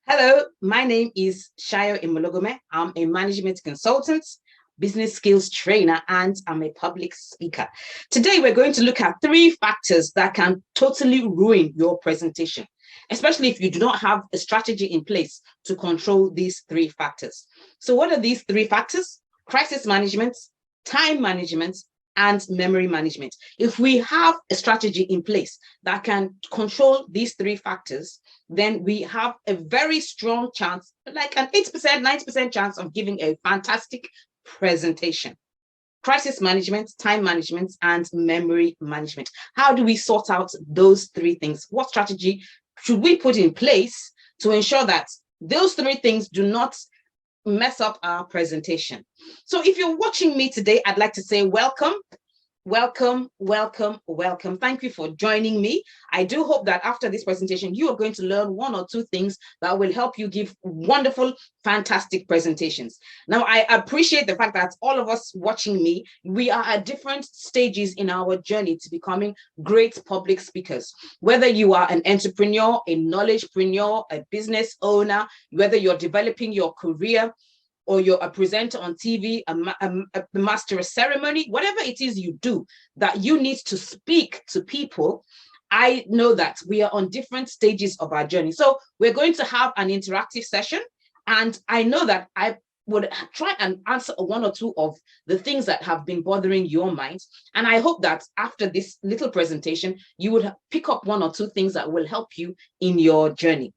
Hello, my name is Shayo Imologome. I'm a management consultant, business skills trainer, and I'm a public speaker. Today, we're going to look at 3 factors that can totally ruin your presentation, especially if you do not have a strategy in place to control these 3 factors. So what are these 3 factors? Crisis management, time management, and memory management. If we have a strategy in place that can control these 3 factors, then we have a very strong chance, like an 8%, 90% chance of giving a fantastic presentation. Crisis management, time management, and memory management. How do we sort out those 3 things? What strategy should we put in place to ensure that those 3 things do not mess up our presentation? So if you're watching me today, I'd like to say welcome. Welcome, welcome, welcome. Thank you for joining me. I do hope that after this presentation, you are going to learn 1 or 2 things that will help you give wonderful, fantastic presentations. Now, I appreciate the fact that all of us watching me, we are at different stages in our journey to becoming great public speakers. Whether you are an entrepreneur, a knowledgepreneur, a business owner, whether you're developing your career, or you're a presenter on TV, a master of ceremony, whatever it is you do that you need to speak to people, I know that we are on different stages of our journey. So we're going to have an interactive session, and I know that I would try and answer 1 or 2 of the things that have been bothering your mind. And I hope that after this little presentation, you would pick up 1 or 2 things that will help you in your journey.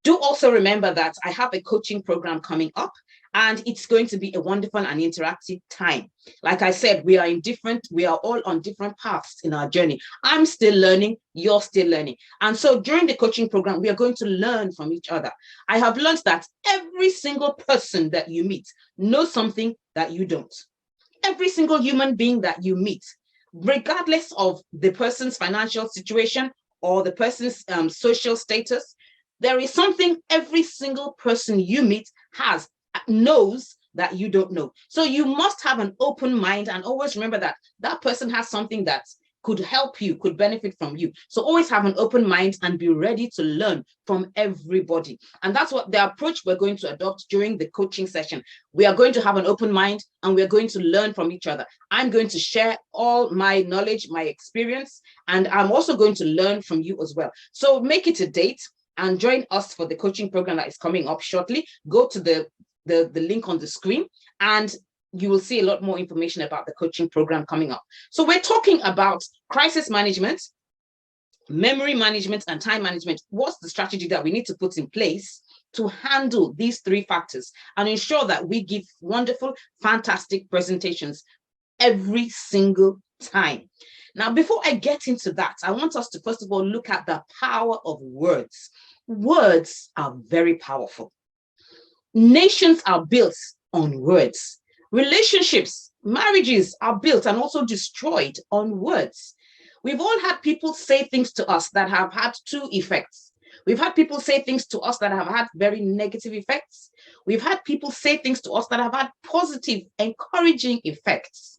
Do also remember that I have a coaching program coming up, and it's going to be a wonderful and interactive time. Like I said, we are all on different paths in our journey. I'm still learning, you're still learning. And so during the coaching program, we are going to learn from each other. I have learned that every single person that you meet knows something that you don't. Every single human being that you meet, regardless of the person's financial situation or the person's social status, there is something every single person you meet knows that you don't know. So you must have an open mind, and always remember that that person has something that could help you, could benefit from you. So always have an open mind and be ready to learn from everybody. And that's what the approach we're going to adopt during the coaching session. We are going to have an open mind, and we're going to learn from each other. I'm going to share all my knowledge, my experience, and I'm also going to learn from you as well. So make it a date and join us for the coaching program that is coming up shortly. Go to the link on the screen, and you will see a lot more information about the coaching program coming up. So we're talking about crisis management, memory management, and time management. What's the strategy that we need to put in place to handle these 3 factors and ensure that we give wonderful, fantastic presentations every single time? Now, before I get into that, I want us to first of all look at the power of words. Words are very powerful. Nations are built on words. Relationships, marriages are built and also destroyed on words. We've all had people say things to us that have had 2 effects. We've had people say things to us that have had very negative effects. We've had people say things to us that have had positive, encouraging effects.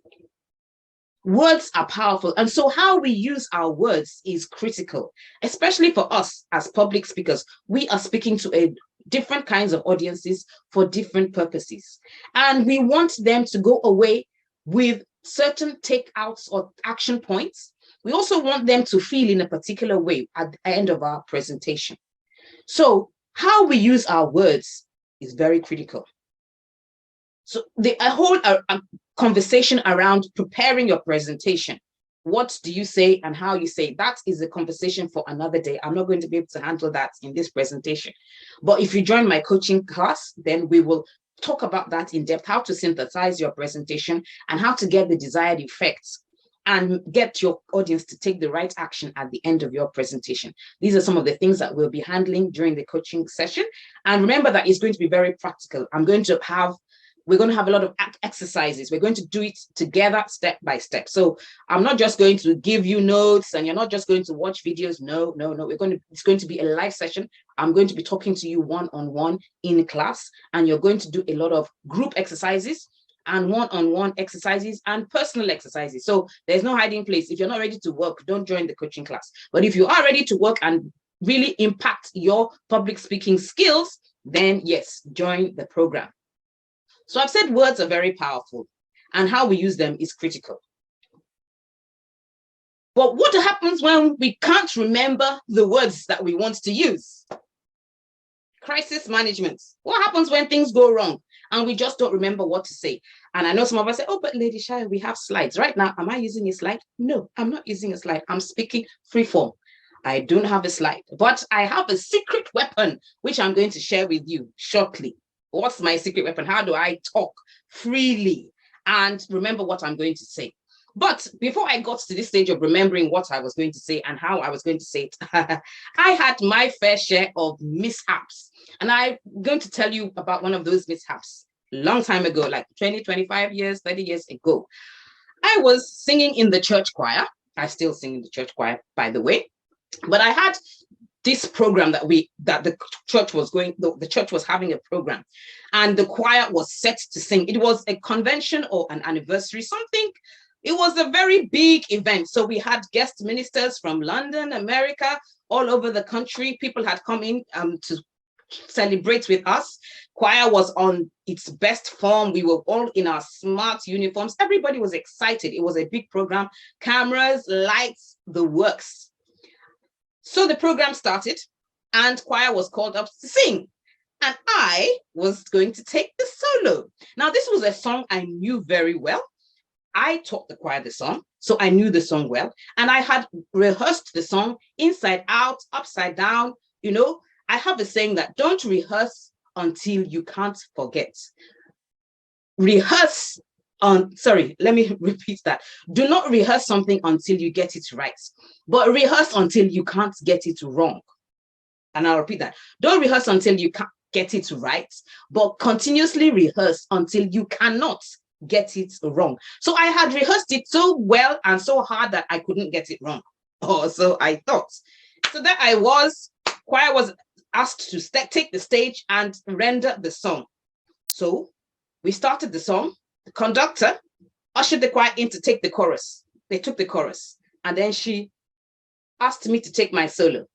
Words are powerful. And so how we use our words is critical, especially for us as public speakers. We are speaking to different kinds of audiences for different purposes. And we want them to go away with certain takeouts or action points. We also want them to feel in a particular way at the end of our presentation. So how we use our words is very critical. So the whole conversation around preparing your presentation, what do you say and how you say, that is a conversation for another day. I'm not going to be able to handle that in this presentation. But if you join my coaching class, then we will talk about that in depth, how to synthesize your presentation and how to get the desired effects and get your audience to take the right action at the end of your presentation. These are some of the things that we'll be handling during the coaching session. And remember that it's going to be very practical. We're going to have a lot of exercises. We're going to do it together, step by step. So I'm not just going to give you notes and you're not just going to watch videos. No. It's going to be a live session. I'm going to be talking to you one-on-one in class, and you're going to do a lot of group exercises and one-on-one exercises and personal exercises. So there's no hiding place. If you're not ready to work, don't join the coaching class. But if you are ready to work and really impact your public speaking skills, then yes, join the program. So I've said words are very powerful and how we use them is critical. But what happens when we can't remember the words that we want to use? Crisis management. What happens when things go wrong and we just don't remember what to say? And I know some of us say, oh, but Lady Shayo, we have slides. Right now, am I using a slide? No, I'm not using a slide. I'm speaking free form. I don't have a slide, but I have a secret weapon, which I'm going to share with you shortly. What's my secret weapon? How do I talk freely and remember what I'm going to say? But before I got to this stage of remembering what I was going to say and how I was going to say it, I had my fair share of mishaps. And I'm going to tell you about one of those mishaps. Long time ago, like 20, 25 years, 30 years ago. I was singing in the church choir. I still sing in the church choir, by the way. But I had this program that the church was going, the church was having a program, and the choir was set to sing. It was a convention or an anniversary, something. It was a very big event. So we had guest ministers from London, America, all over the country. People had come in to celebrate with us. Choir was on its best form. We were all in our smart uniforms. Everybody was excited. It was a big program. Cameras, lights, the works. So the program started and choir was called up to sing. And I was going to take the solo. Now, this was a song I knew very well. I taught the choir the song, so I knew the song well. And I had rehearsed the song inside out, upside down. You know, I have a saying that don't rehearse until you can't forget. Rehearse let me repeat that. Do not rehearse something until you get it right, but rehearse until you can't get it wrong. And I'll repeat that. Don't rehearse until you can't get it right, but continuously rehearse until you cannot get it wrong. So I had rehearsed it so well and so hard that I couldn't get it wrong. Or so I thought. So there I was. Choir was asked to take the stage and render the song. So we started the song. The conductor ushered the choir in to take the chorus. They took the chorus. And then she asked me to take my solo.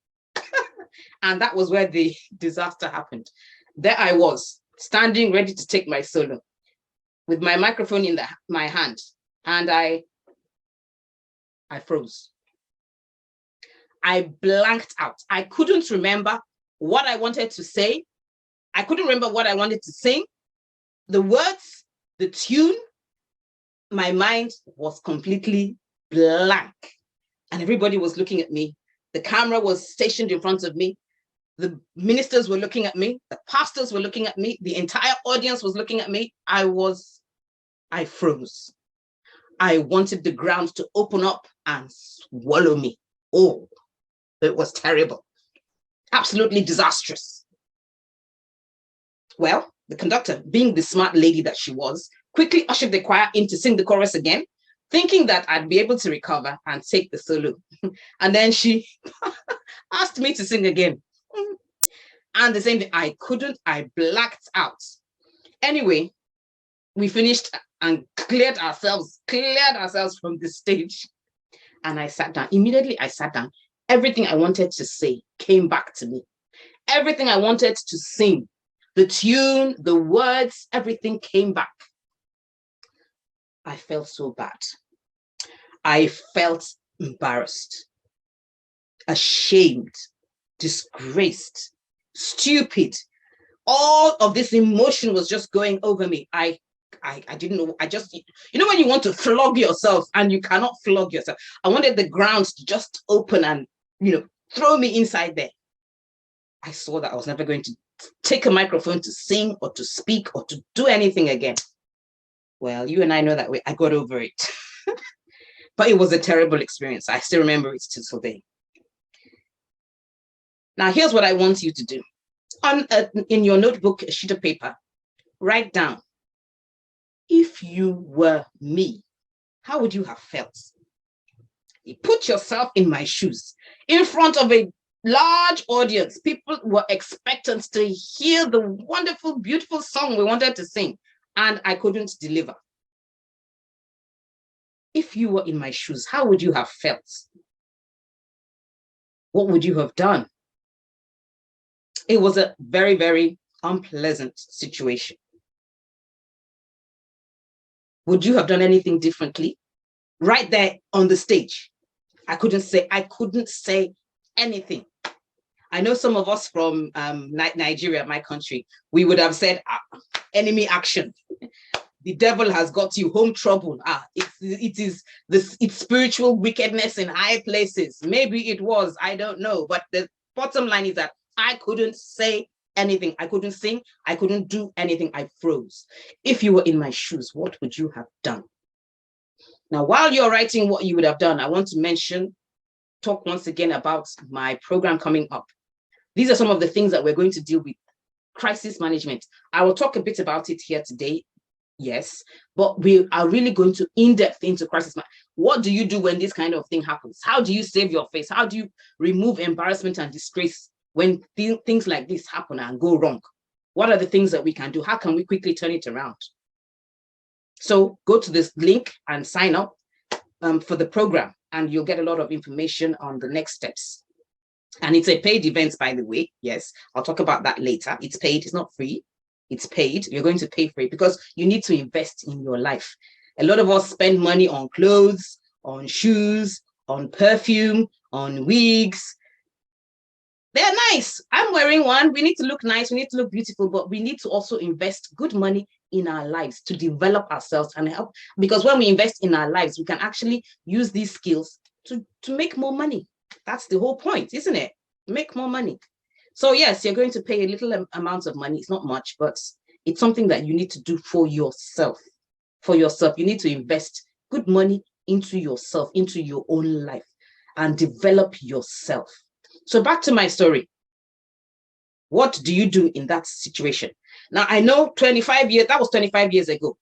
And that was where the disaster happened. There I was, standing ready to take my solo, with my microphone in my hand, and I froze. I blanked out. I couldn't remember what I wanted to say. I couldn't remember what I wanted to sing. The words, the tune, my mind was completely blank. And everybody was looking at me. The camera was stationed in front of me. The ministers were looking at me. The pastors were looking at me. The entire audience was looking at me. I froze. I wanted the ground to open up and swallow me. Oh, it was terrible. Absolutely disastrous. Well, the conductor, being the smart lady that she was, quickly ushered the choir in to sing the chorus again, thinking that I'd be able to recover and take the solo. And then she asked me to sing again. And the same thing, I couldn't, I blacked out. Anyway, we finished and cleared ourselves from the stage. And I sat down. Immediately, I sat down. Everything I wanted to say came back to me. Everything I wanted to sing, the tune, the words, everything came back. I felt so bad. I felt embarrassed, ashamed, disgraced, stupid. All of this emotion was just going over me. I didn't know. I just, when you want to flog yourself and you cannot flog yourself. I wanted the ground to just open and, throw me inside there. I saw that I was never going to take a microphone to sing or to speak or to do anything again. Well, you and I know that way. I got over it. But it was a terrible experience. I still remember it till today. Now, here's what I want you to do. In your notebook, a sheet of paper, write down, if you were me, how would you have felt? You put yourself in my shoes, in front of a large audience. People were expectant to hear the wonderful, beautiful song we wanted to sing, and I couldn't deliver. If you were in my shoes, how would you have felt? What would you have done? It was a very, very unpleasant situation. Would you have done anything differently? Right there on the stage, I couldn't say anything. I know some of us from Nigeria, my country, we would have said, enemy action. The devil has got you, home trouble. It's spiritual wickedness in high places. Maybe it was, I don't know. But the bottom line is that I couldn't say anything. I couldn't sing. I couldn't do anything. I froze. If you were in my shoes, what would you have done? Now, while you're writing what you would have done, I want to talk once again about my program coming up. These are some of the things that we're going to deal with. Crisis management. I will talk a bit about it here today. Yes, but we are really going to in-depth into crisis management. What do you do when this kind of thing happens? How do you save your face? How do you remove embarrassment and disgrace when things like this happen and go wrong? What are the things that we can do? How can we quickly turn it around? So go to this link and sign up for the program, and you'll get a lot of information on the next steps. And it's a paid event, by the way. Yes, I'll talk about that later. It's paid, it's not free. It's paid. You're going to pay for it because you need to invest in your life. A lot of us spend money on clothes, on shoes, on perfume, on wigs. They're nice. I'm wearing one. We need to look nice. We need to look beautiful, but we need to also invest good money in our lives to develop ourselves and help. Because when we invest in our lives, we can actually use these skills to make more money. That's the whole point, isn't it? Make more money. So yes, you're going to pay a little amount of money. It's not much, but it's something that you need to do for yourself. For yourself, you need to invest good money into yourself, into your own life, and develop yourself. So back to my story. What do you do in that situation? Now, I know 25 years, that was 25 years ago.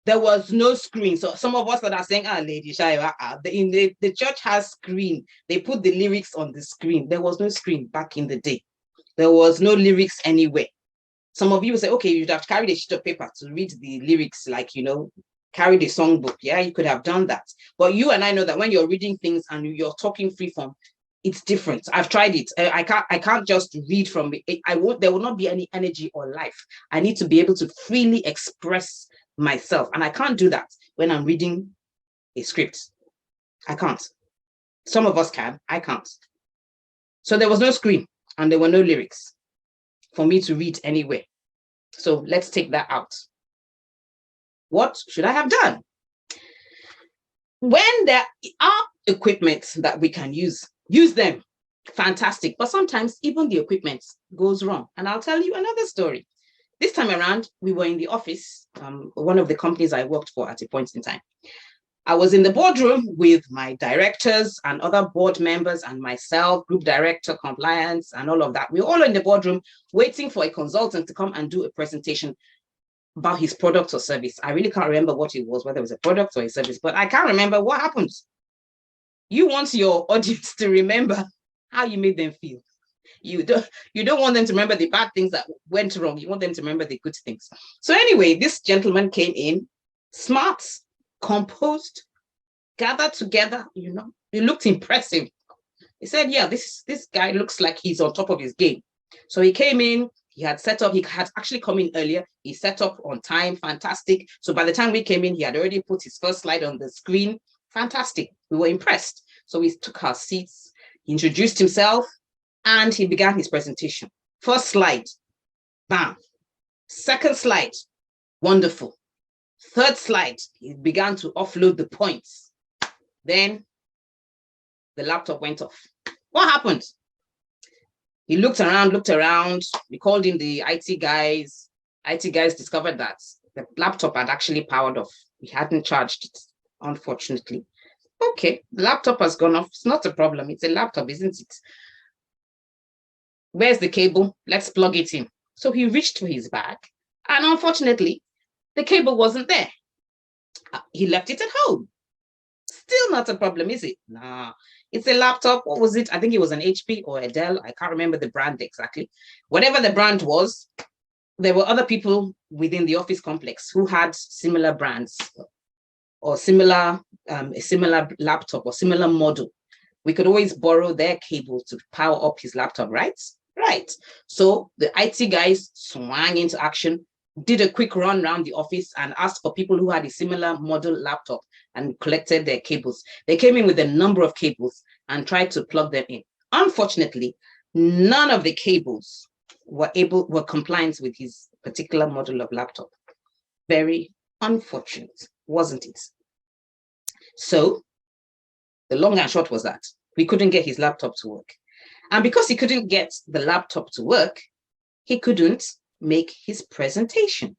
There was no screen. So some of us that are saying, Lady Shayo, the church has screen. They put the lyrics on the screen. There was no screen back in the day. There was no lyrics anywhere. Some of you will say, okay, you'd have carried a sheet of paper to read the lyrics, like, carry the songbook. Yeah, you could have done that. But you and I know that when you're reading things and you're talking freeform, it's different. I've tried it. I can't just read from it. There will not be any energy or life. I need to be able to freely express myself. And I can't do that when I'm reading a script. I can't. Some of us can. I can't. So there was no screen and there were no lyrics for me to read anywhere. So let's take that out. What should I have done? When there are equipment that we can use them. Fantastic. But sometimes even the equipment goes wrong. And I'll tell you another story. This time around, we were in the office, one of the companies I worked for at a point in time. I was in the boardroom with my directors and other board members and myself, group director, compliance, and all of that. We were all in the boardroom waiting for a consultant to come and do a presentation about his product or service. I really can't remember what it was, whether it was a product or a service, but I can't remember what happened. You want your audience to remember how you made them feel. You don't want them to remember the bad things that went wrong. You want them to remember the good things. So anyway, this gentleman came in, smart, composed, gathered together, he looked impressive. He said, yeah, this guy looks like he's on top of his game. So he came in, he had actually come in earlier. He set up on time, fantastic. So by the time we came in, he had already put his first slide on the screen. Fantastic. We were impressed. So we took our seats, he introduced himself, and he began his presentation. First slide, bam. Second slide, wonderful. Third slide, he began to offload the points. Then the laptop went off. What happened? He looked around. We called in the IT guys. IT guys discovered that the laptop had actually powered off. We hadn't charged it, unfortunately. Okay, the laptop has gone off. It's not a problem. It's a laptop, isn't it? Where's the cable? Let's plug it in. So he reached for his bag, and unfortunately, the cable wasn't there. He left it at home. Still not a problem, is it? Nah, it's a laptop. What was it? I think it was an HP or a Dell. I can't remember the brand exactly. Whatever the brand was, there were other people within the office complex who had similar brands or a similar laptop or similar model. We could always borrow their cable to power up his laptop, right? Right. So the IT guys swung into action, did a quick run around the office and asked for people who had a similar model laptop and collected their cables. They came in with a number of cables and tried to plug them in. Unfortunately, none of the cables were compliant with his particular model of laptop. Very unfortunate, wasn't it? So the long and short was that we couldn't get his laptop to work. And because he couldn't get the laptop to work, he couldn't make his presentation.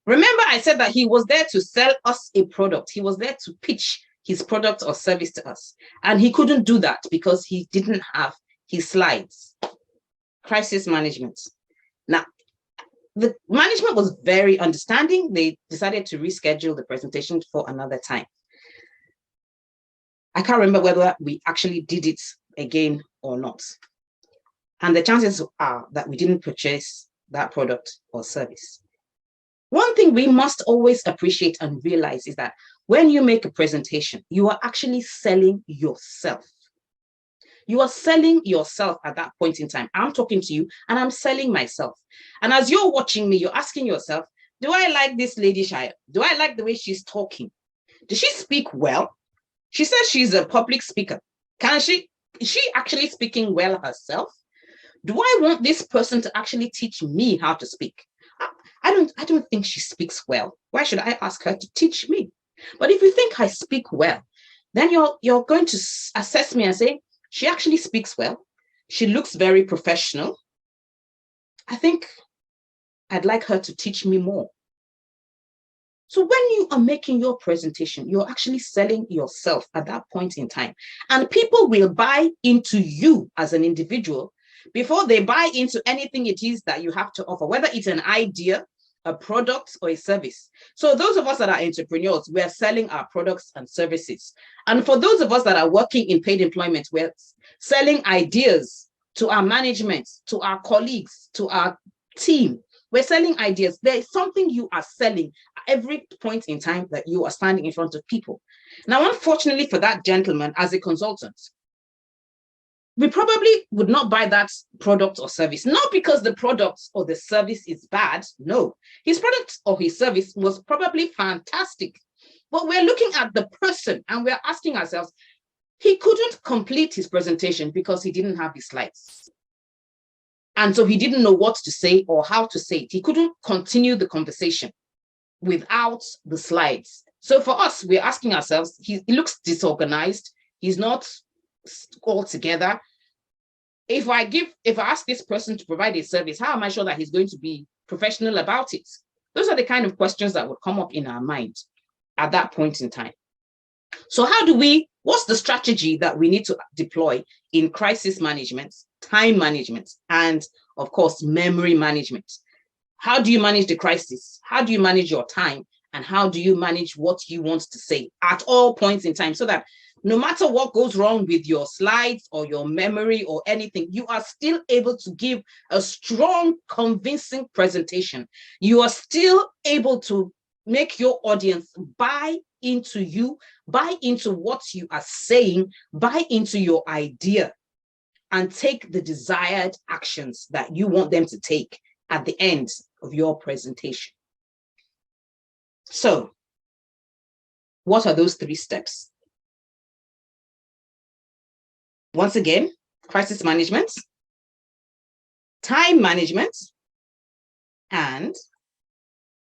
Remember, I said that he was there to sell us a product. He was there to pitch his product or service to us. And he couldn't do that because he didn't have his slides. Crisis management. Now, the management was very understanding. They decided to reschedule the presentation for another time. I can't remember whether we actually did it again or not. And the chances are that we didn't purchase that product or service. One thing we must always appreciate and realize is that when you make a presentation, you are actually selling yourself. You are selling yourself at that point in time. I'm talking to you and I'm selling myself. And as you're watching me, you're asking yourself, do I like this lady Shayo? Do I like the way she's talking? Does she speak well? She says she's a public speaker. Is she actually speaking well herself? Do I want this person to actually teach me how to speak? I don't think she speaks well. Why should I ask her to teach me? But if you think I speak well, then you're going to assess me and say, she actually speaks well. She looks very professional. I think I'd like her to teach me more. So when you are making your presentation, you're actually selling yourself at that point in time. And people will buy into you as an individual before they buy into anything it is that you have to offer, whether it's an idea, a product, or a service. So those of us that are entrepreneurs, we're selling our products and services. And for those of us that are working in paid employment, we're selling ideas to our management, to our colleagues, to our team. We're selling ideas. There is something you are selling at every point in time that you are standing in front of people. Now, unfortunately for that gentleman, as a consultant, we probably would not buy that product or service, not because the product or the service is bad. No, his product or his service was probably fantastic. But we're looking at the person and we're asking ourselves, he couldn't complete his presentation because he didn't have his slides. And so he didn't know what to say or how to say it. He couldn't continue the conversation without the slides. So for us, we're asking ourselves, he looks disorganized. He's not all together. If I ask this person to provide a service, how am I sure that he's going to be professional about it? Those are the kind of questions that would come up in our mind at that point in time. So what's the strategy that we need to deploy in crisis management, time management, and of course, memory management? How do you manage the crisis? How do you manage your time? And how do you manage what you want to say at all points in time so that no matter what goes wrong with your slides or your memory or anything, you are still able to give a strong, convincing presentation. You are still able to make your audience buy into you, buy into what you are saying, buy into your idea, and take the desired actions that you want them to take at the end of your presentation. So, what are those 3 steps? Once again, crisis management, time management, and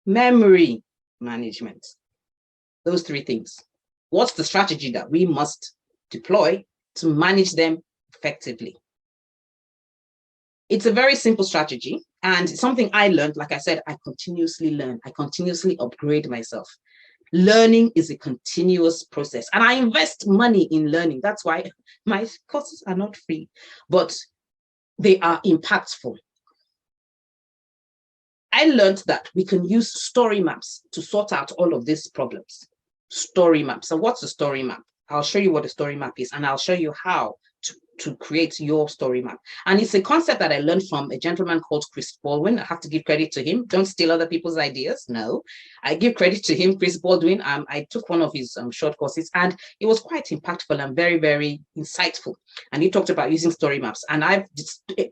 memory management. Those 3 things. What's the strategy that we must deploy to manage them effectively? It's a very simple strategy, and something I learned. Like I said, I continuously learn. I continuously upgrade myself. Learning is a continuous process, and I invest money in learning. That's why my courses are not free, but they are impactful. I learned that we can use story maps to sort out all of these problems. Story maps. So what's a story map? I'll show you what a story map is, and I'll show you how to to create your story map. And it's a concept that I learned from a gentleman called Chris Baldwin. I have to give credit to him. Don't steal other people's ideas. No, I give credit to him, Chris Baldwin. I took one of his short courses, and it was quite impactful and very, very insightful. And he talked about using story maps. And I've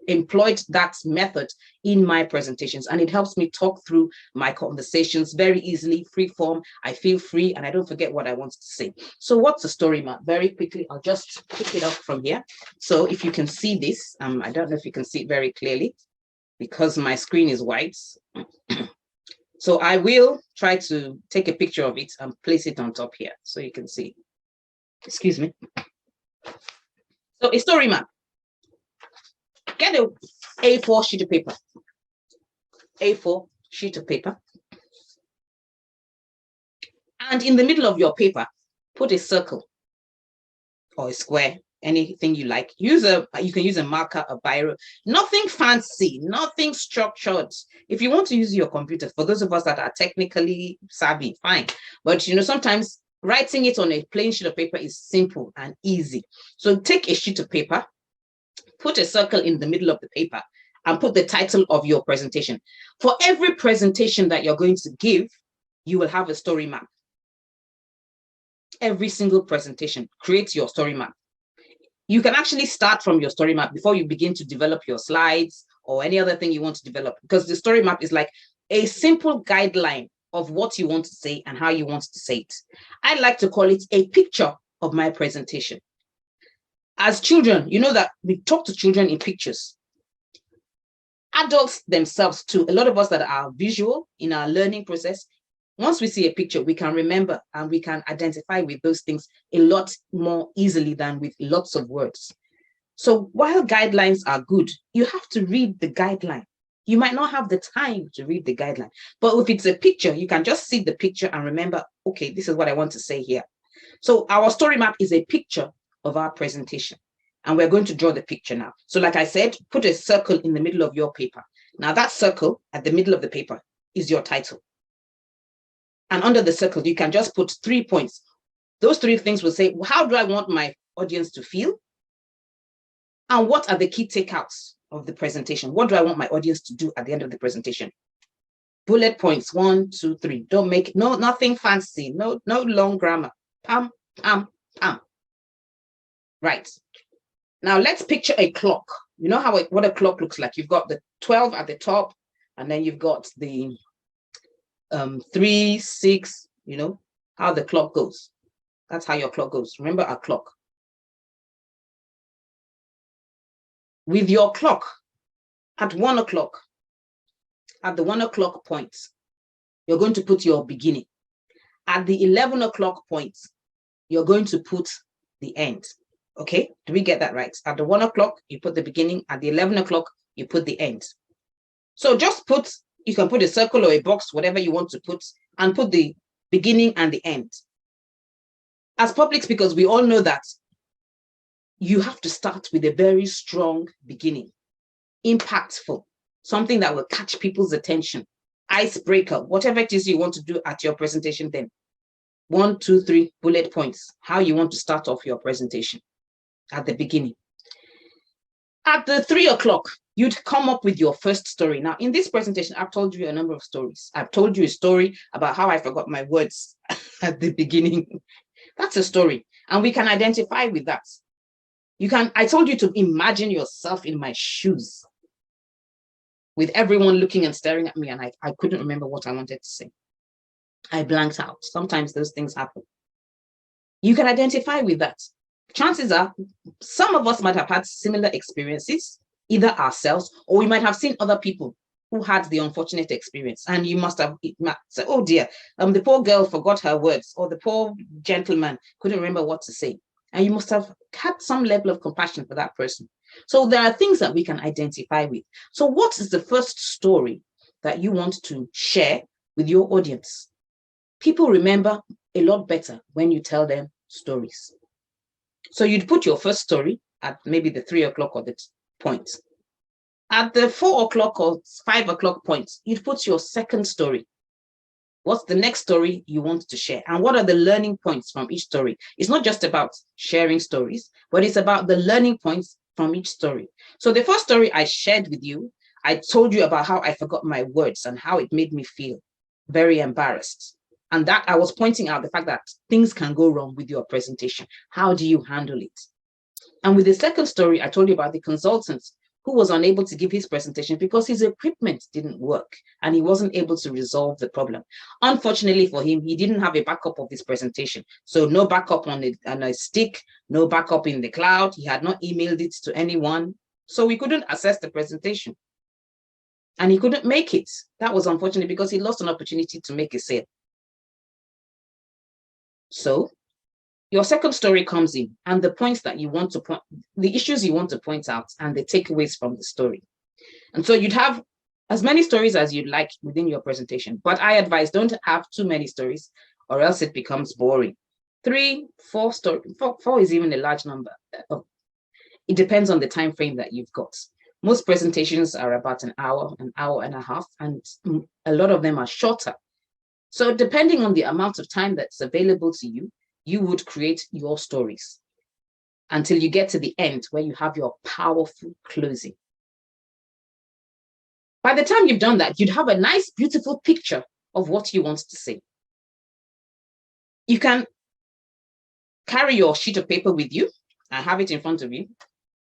employed that method in my presentations, and it helps me talk through my conversations very easily, free form. I feel free, and I don't forget what I want to say. So what's a story map? Very quickly, I'll just pick it up from here. So if you can see this, I don't know if you can see it very clearly because my screen is white. So I will try to take a picture of it and place it on top here so you can see. Excuse me. So a story map. Get a A4 sheet of paper. A4 sheet of paper. And in the middle of your paper, put a circle or a square, anything you like. You can use a marker, a biro, nothing fancy, nothing structured. If you want to use your computer, for those of us that are technically savvy, fine. But sometimes writing it on a plain sheet of paper is simple and easy. So take a sheet of paper, put a circle in the middle of the paper, and put the title of your presentation. For every presentation that you're going to give, you will have a story map. Every single presentation, create your story map. You can actually start from your story map before you begin to develop your slides or any other thing you want to develop, because the story map is like a simple guideline of what you want to say and how you want to say it. I like to call it a picture of my presentation. As children, you know that we talk to children in pictures. Adults themselves too, a lot of us that are visual in our learning process, once we see a picture, we can remember and we can identify with those things a lot more easily than with lots of words. So while guidelines are good, you have to read the guideline. You might not have the time to read the guideline, but if it's a picture, you can just see the picture and remember, okay, this is what I want to say here. So our story map is a picture of our presentation, and we're going to draw the picture now. So like I said, put a circle in the middle of your paper. Now that circle at the middle of the paper is your title. And under the circle, you can just put 3 points. Those 3 things will say, how do I want my audience to feel? And what are the key takeouts of the presentation? What do I want my audience to do at the end of the presentation? Bullet points, 1, 2, 3. Don't make nothing fancy, no long grammar. Pam, pam, pam. Right. Now let's picture a clock. You know what a clock looks like? You've got the 12 at the top, and then you've got the 3, 6, how the clock goes. That's how your clock goes. Remember a clock. With your clock at 1 o'clock, at the 1 o'clock point, you're going to put your beginning. At the 11 o'clock point, you're going to put the end. Okay, do we get that right? At the 1 o'clock, you put the beginning. At the 11 o'clock, you put the end. So just you can put a circle or a box, whatever you want to put, and put the beginning and the end. As public speakers, we all know that you have to start with a very strong beginning, impactful, something that will catch people's attention, icebreaker, whatever it is you want to do at your presentation then. 1, 2, 3 bullet points, how you want to start off your presentation at the beginning. At the 3 o'clock, you'd come up with your first story. Now, in this presentation, I've told you a number of stories. I've told you a story about how I forgot my words at the beginning. That's a story, and we can identify with that. I told you to imagine yourself in my shoes with everyone looking and staring at me, and I couldn't remember what I wanted to say. I blanked out. Sometimes those things happen. You can identify with that. Chances are some of us might have had similar experiences, either ourselves, or we might have seen other people who had the unfortunate experience, and you must have said, oh dear, the poor girl forgot her words, or the poor gentleman couldn't remember what to say. And you must have had some level of compassion for that person. So there are things that we can identify with. So what is the first story that you want to share with your audience? People remember a lot better when you tell them stories. So you'd put your first story at maybe the 3 o'clock or the point. At the 4 o'clock or 5 o'clock point, you'd put your second story. What's the next story you want to share? And what are the learning points from each story? It's not just about sharing stories, but it's about the learning points from each story. So the first story I shared with you, I told you about how I forgot my words and how it made me feel very embarrassed. And that I was pointing out the fact that things can go wrong with your presentation. How do you handle it? And with the second story, I told you about the consultant who was unable to give his presentation because his equipment didn't work and he wasn't able to resolve the problem. Unfortunately for him, he didn't have a backup of his presentation. So no backup on a stick, no backup in the cloud. He had not emailed it to anyone. So we couldn't access the presentation. And he couldn't make it. That was unfortunate because he lost an opportunity to make a sale. So your second story comes in and the points that you want to point, the issues you want to point out and the takeaways from the story. And so you'd have as many stories as you'd like within your presentation, but I advise don't have too many stories or else it becomes boring. 3, 4 stories, four is even a large number. It depends on the time frame that you've got. Most presentations are about an hour and a half, and a lot of them are shorter. So depending on the amount of time that's available to you, you would create your stories until you get to the end where you have your powerful closing. By the time you've done that, you'd have a nice, beautiful picture of what you want to say. You can carry your sheet of paper with you and have it in front of you.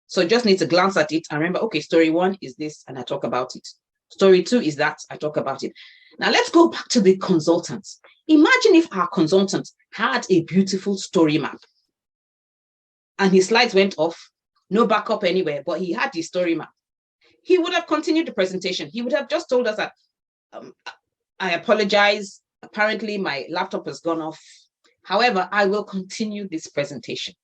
So you just need to glance at it and remember, okay, story 1 is this, and I talk about it. Story 2 is that, I talk about it. Now let's go back to the consultants. Imagine if our consultant had a beautiful story map and his slides went off, no backup anywhere, but he had his story map. He would have continued the presentation. He would have just told us that, I apologize. Apparently my laptop has gone off. However, I will continue this presentation.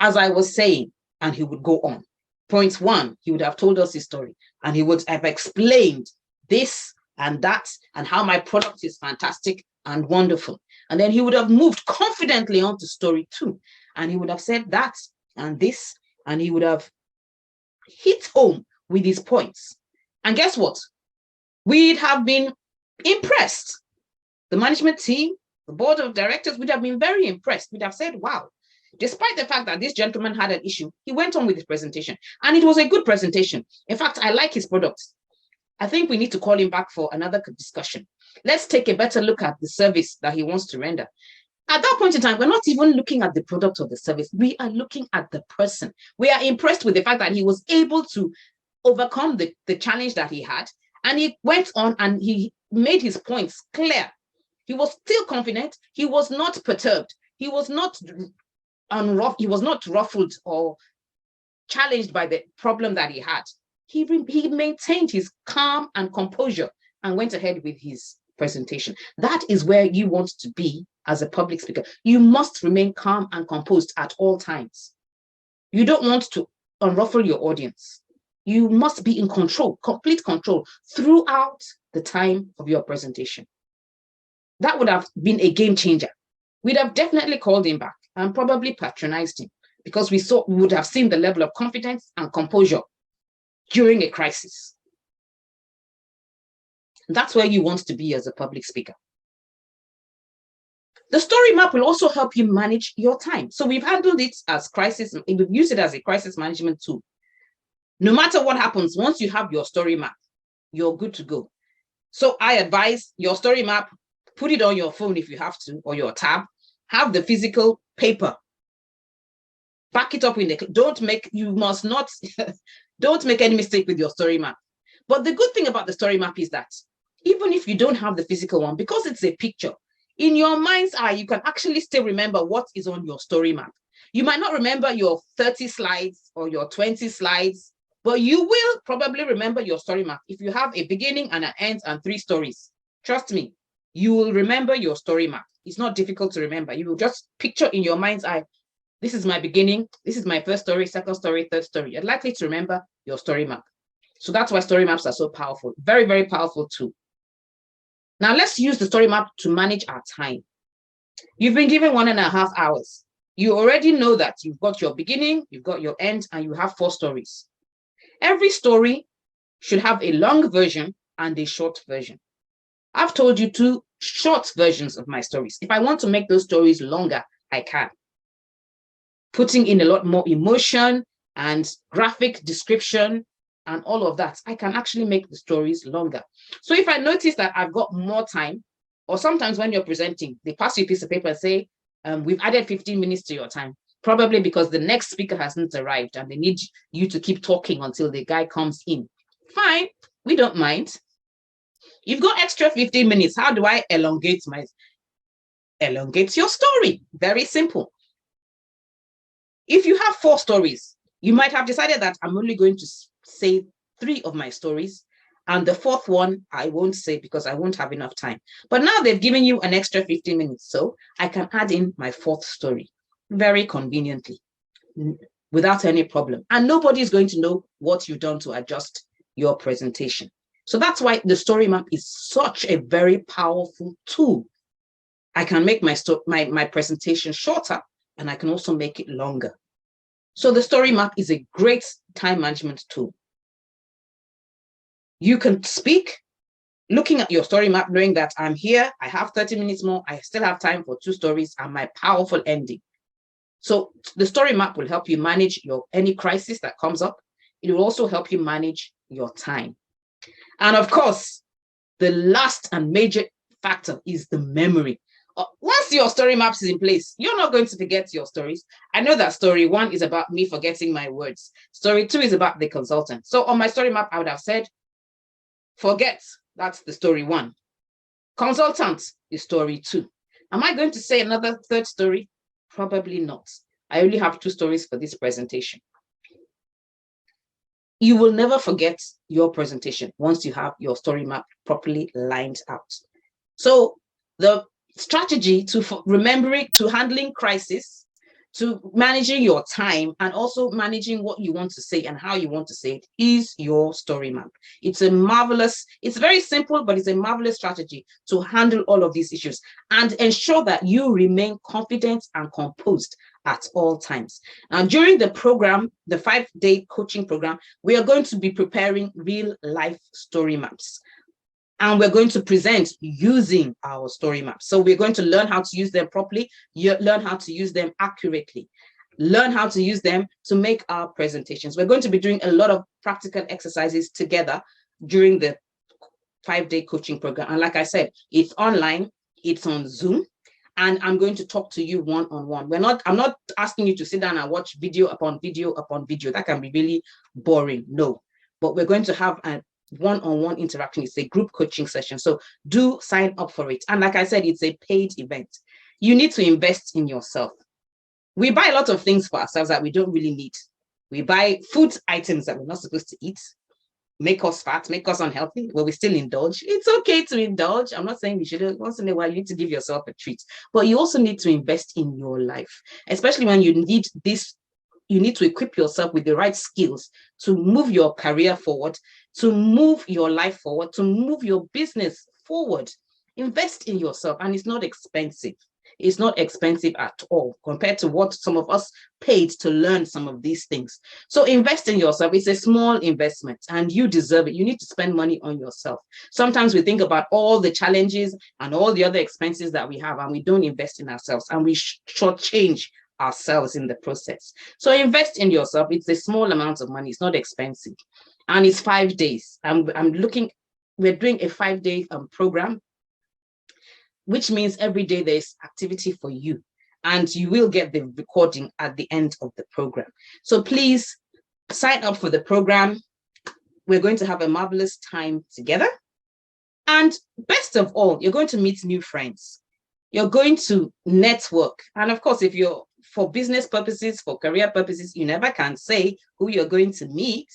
As I was saying, and he would go on. Point 1, he would have told us his story and he would have explained this and that and how my product is fantastic and wonderful. And then he would have moved confidently on to story 2 and he would have said that and this, and he would have hit home with his points. And guess what? We'd have been impressed. The management team, the board of directors would have been very impressed. We'd have said, wow, despite the fact that this gentleman had an issue, he went on with his presentation and it was a good presentation. In fact, I like his product. I think we need to call him back for another discussion. Let's take a better look at the service that he wants to render. At that point in time, we're not even looking at the product or the service. We are looking at the person. We are impressed with the fact that he was able to overcome the challenge that he had. And he went on and he made his points clear. He was still confident. He was not perturbed. He was not ruffled or challenged by the problem that he had. He maintained his calm and composure and went ahead with his presentation. That is where you want to be as a public speaker. You must remain calm and composed at all times. You don't want to unruffle your audience. You must be in control, complete control throughout the time of your presentation. That would have been a game changer. We'd have definitely called him back and probably patronized him because we would have seen the level of confidence and composure during a crisis. That's where you want to be as a public speaker. The story map will also help you manage your time. So we've handled it as we've used it as a crisis management tool. No matter what happens, once you have your story map, you're good to go. So I advise your story map, put it on your phone if you have to, or your tab, have the physical paper. Back it up in you must not, don't make any mistake with your story map. But the good thing about the story map is that even if you don't have the physical one, because it's a picture, in your mind's eye, you can actually still remember what is on your story map. You might not remember your 30 slides or your 20 slides, but you will probably remember your story map. If you have a beginning and an end and 3 stories, trust me, you will remember your story map. It's not difficult to remember. You will just picture in your mind's eye, this is my beginning, this is my first story, second story, third story. You're likely to remember your story map. So that's why story maps are so powerful. Very, very powerful tool. Now let's use the story map to manage our time. You've been given 1.5 hours. You already know that you've got your beginning, you've got your end, and you have 4 stories. Every story should have a long version and a short version. I've told you to short versions of my stories. If I want to make those stories longer, I can. Putting in a lot more emotion and graphic description and all of that, I can actually make the stories longer. So if I notice that I've got more time, or sometimes when you're presenting, they pass you a piece of paper and say, we've added 15 minutes to your time, probably because the next speaker hasn't arrived and they need you to keep talking until the guy comes in. Fine, we don't mind. You've got extra 15 minutes. How do I elongate your story? Very simple. If you have 4 stories, you might have decided that I'm only going to say 3 of my stories, and the 4th one I won't say because I won't have enough time. But now they've given you an extra 15 minutes, so I can add in my 4th story very conveniently without any problem. And nobody is going to know what you've done to adjust your presentation. So that's why the story map is such a very powerful tool. I can make my presentation shorter, and I can also make it longer. So the story map is a great time management tool. You can speak looking at your story map, knowing that I'm here, I have 30 minutes more, I still have time for 2 stories and my powerful ending. So the story map will help you manage any crisis that comes up. It will also help you manage your time. And of course, the last and major factor is the memory. Once your story maps is in place, you're not going to forget your stories. I know that story 1 is about me forgetting my words. Story 2 is about the consultant. So on my story map, I would have said, forget, that's the story 1. Consultant is story 2. Am I going to say another 3rd story? Probably not. I only have 2 stories for this presentation. You will never forget your presentation once you have your story map properly lined out. So the strategy to handling crisis, to managing your time, and also managing what you want to say and how you want to say it is your story map. It's very simple, but it's a marvelous strategy to handle all of these issues and ensure that you remain confident and composed at all times. And during the program, the 5-day coaching program, we are going to be preparing real life story maps. And we're going to present using our story maps. So we're going to learn how to use them properly, learn how to use them accurately, learn how to use them to make our presentations. We're going to be doing a lot of practical exercises together during the 5-day coaching program. And like I said, it's online, it's on Zoom, and I'm going to talk to you one-on-one. I'm not asking you to sit down and watch video upon video upon video. That can be really boring. No, but we're going to have a one-on-one interaction. It's a group coaching session. So do sign up for it. And like I said, it's a paid event. You need to invest in yourself. We buy a lot of things for ourselves that we don't really need. We buy food items that we're not supposed to eat, make us fat, make us unhealthy, but we still indulge. It's okay to indulge. I'm not saying you should. Once in a while, you need to give yourself a treat, but you also need to invest in your life, especially when you need this. You need to equip yourself with the right skills to move your career forward, to move your life forward, to move your business forward. Invest in yourself, and it's not expensive. It's not expensive at all compared to what some of us paid to learn some of these things. So invest in yourself. It's a small investment and you deserve it. You need to spend money on yourself. Sometimes we think about all the challenges and all the other expenses that we have, and we don't invest in ourselves, and we shortchange ourselves in the process. So invest in yourself. It's a small amount of money. It's not expensive. And it's 5 days. We're doing a 5-day program, which means every day there's activity for you, and you will get the recording at the end of the program. So please sign up for the program. We're going to have a marvelous time together. And best of all, you're going to meet new friends. You're going to network. And of course, if you're for business purposes, for career purposes, you never can say who you're going to meet.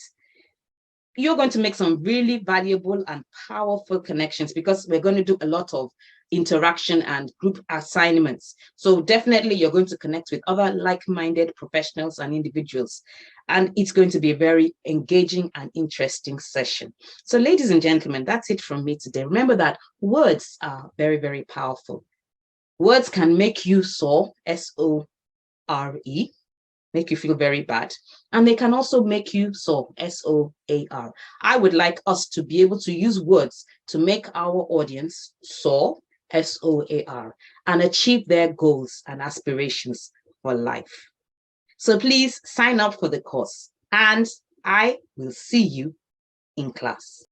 You're going to make some really valuable and powerful connections, because we're going to do a lot of interaction and group assignments. So definitely you're going to connect with other like-minded professionals and individuals. And it's going to be a very engaging and interesting session. So ladies and gentlemen, that's it from me today. Remember that words are very, very powerful. Words can make you sore, S-O-R-E, make you feel very bad. And they can also make you soar, S-O-A-R. I would like us to be able to use words to make our audience soar, SOAR, and achieve their goals and aspirations for life. So please sign up for the course, and I will see you in class.